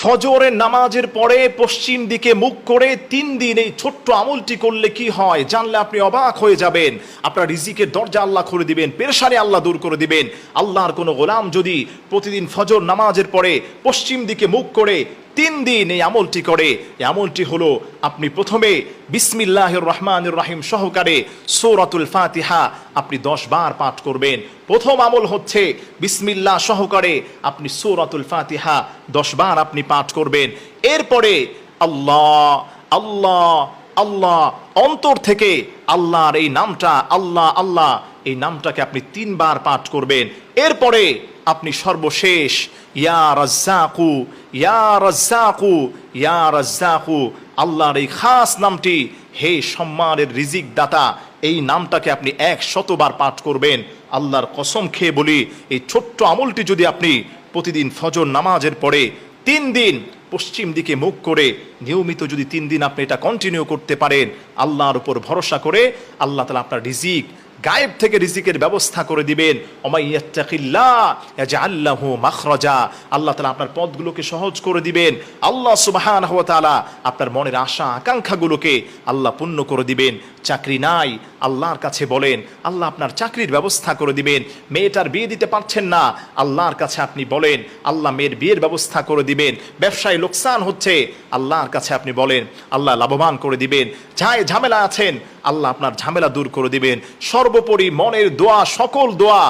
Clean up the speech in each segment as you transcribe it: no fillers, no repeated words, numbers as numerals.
ফজরের নামাজের পরে পশ্চিম দিকে মুখ করে 3 দিন এই ছোট্ট আমলটি করলে কি হয় জানলে আপনি অবাক হয়ে যাবেন। আপনার রিজিকের দরজা আল্লাহ খুলে দিবেন, পেরেশানি আল্লাহ দূর করে দিবেন। আল্লাহর কোনো গোলাম যদি প্রতিদিন ফজর নামাজের পরে পশ্চিম দিকে মুখ করে 3 দিন এই আমলটি করে, এই আমলটি হলো আপনি প্রথমে বিসমিল্লাহির রহমানির রহিম সহকারে সূরাতুল ফাতিহা আপনি 10 বার পাঠ করবেন। প্রথম আমল হচ্ছে বিসমিল্লাহ সহকারে আপনি সূরাতুল ফাতিহা 10 বার আপনি পাঠ করবেন। এরপরে আল্লাহ আল্লাহ আল্লাহ অন্তর থেকে আল্লাহর এই নামটা আল্লাহ আল্লাহ এই নামটাকে আপনি 3 বার পাঠ করবেন। এরপরে আপনি সর্বশেষ ইয়া রাজ্জাকু ইয়া রাজ্জাকু ইয়া রাজ্জাকু আল্লাহর এই খাস নামটি, হে সম্মানের রিজিক দাতা, এই নামটাকে আপনি 100 বার পাঠ করবেন। আল্লাহর কসম খেয়ে বলি, এই ছোট্ট আমলটি যদি আপনি প্রতিদিন ফজর নামাজের পরে 3 দিন পশ্চিম দিকে মুখ করে নিয়মিত যদি 3 দিন আপনি এটা কন্টিনিউ করতে পারেন, আল্লাহর উপর ভরসা করে আল্লাহ তাআলা আপনার রিজিক গায়েব থেকে রিজিকের ব্যবস্থা করে দিবেন। ওমাইয়াত্তাকিল্লাহ ইয়াজআল লাহু মাখরাজা, আল্লাহ তাআলা আপনার পথগুলোকে সহজ করে দিবেন। আল্লাহ সুবহানাহু ওয়া তাআলা আপনার মনের আশা আকাঙ্ক্ষাগুলোকে আল্লাহ পূর্ণ করে দিবেন। চাকরি নাই, আল্লাহর কাছে বলেন, আল্লাহ আপনার চাকরির ব্যবস্থা করে দিবেন। মেয়েটার বিয়ে দিতে পারছেন না, আল্লাহর কাছে আপনি বলেন, আল্লাহ মেয়ের বিয়ের ব্যবস্থা করে দিবেন। ব্যবসায় লোকসান হচ্ছে, আল্লাহর কাছে আপনি বলেন, আল্লাহ লাভবান করে দিবেন। যাই ঝামেলা আছেন, আল্লাহ আপনার ঝামেলা দূর করে দিবেন। সর্বোপরি মনের দোয়া, সকল দোয়া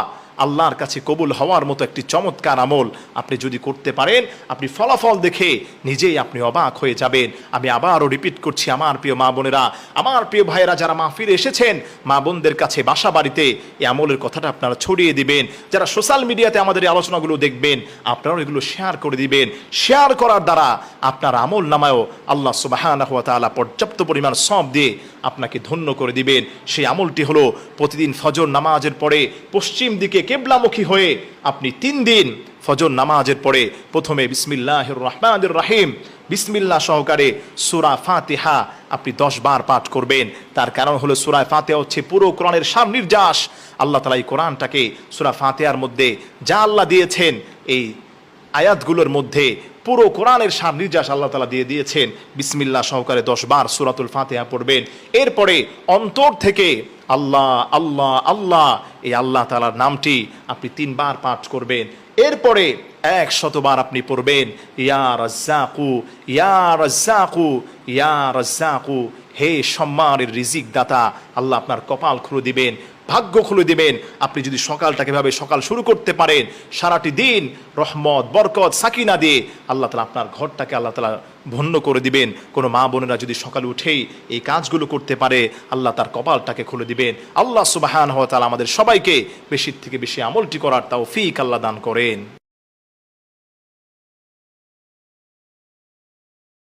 আল্লাহর কাছে কবুল হওয়ার মতো একটি চমৎকার আমল আপনি যদি করতে পারেন, আপনি ফলাফল দেখে নিজেই আপনি অবাক হয়ে যাবেন। আমি আবারও রিপিট করছি, আমার প্রিয় মা বোনেরা, আমার প্রিয় ভাইয়েরা যারা মাহফিলে এসেছেন, মা বোনদের কাছে বাসা বাড়িতে এই আমলের কথাটা আপনারা ছড়িয়ে দিবেন। যারা সোশ্যাল মিডিয়াতে আমাদের এই আলোচনাগুলো দেখবেন, আপনারাও এগুলো শেয়ার করে দিবেন। শেয়ার করার দ্বারা আপনার আমল নামায়ও আল্লাহ সুবহানাহু ওয়া তাআলা পর্যাপ্ত পরিমাণ সওয়াব দিয়ে আপনাকে ধন্য করে দিবেন। সেই আমলটি হলো প্রতিদিন ফজর নামাজের পরে পশ্চিম দিকে কিবলামুখী হয়ে আপনি 3 দিন ফজর নামাজের পরে প্রথমে বিসমিল্লাহির রহমানির রহিম বিসমিল্লাহ সহকারে সূরা ফাতিহা আপনি 10 বার পাঠ করবেন। তার কারণ হলো সূরা ফাতিহা হচ্ছে পুরো কোরআনের সারনির্যাস। আল্লাহ তাআলা এই কোরআনটাকে সূরা ফাতিহার মধ্যে যা আল্লাহ দিয়েছেন, এই আয়াতগুলোর মধ্যে পুরো কোরআনের সারনির্যাস আল্লাহ তাআলা দিয়ে দিয়েছেন। বিসমিল্লাহ সহকারে 10 বার সূরাতুল ফাতিহা পড়বেন। এরপরে অন্তর থেকে আল্লাহ আল্লাহ আল্লাহ এই আল্লাহ তাআলার নামটি আপনি 3 বার পাঠ করবেন। এরপরে 100 বার আপনি পড়বেন ইয়া রাজ্জাকু ইয়া রাজ্জাকু ইয়া রাজ্জাকু, হে সম্মানের রিজিক দাতা, আল্লাহ আপনার কপাল খুলে দিবেন, ভাগ্য খুলে দিবেন। আপনি যদি সকালটাকে ভাবে সকাল শুরু করতে পারেন, সারাটি দিন রহমত বরকত সাকিনা দিয়ে আল্লাহ তাআলা আপনার ঘরটাকে আল্লাহ তাআলা ধন্য করে দিবেন। কোনো মা বোনেরা যদি সকালে উঠেই এই কাজগুলো করতে পারে, আল্লাহ তার কপালটাকে খুলে দিবেন। আল্লাহ সুবহানাহু ওয়া তাআলা আমাদের সবাইকে বেশি থেকে বেশি আমলটি করার তৌফিক আল্লাহ দান করেন।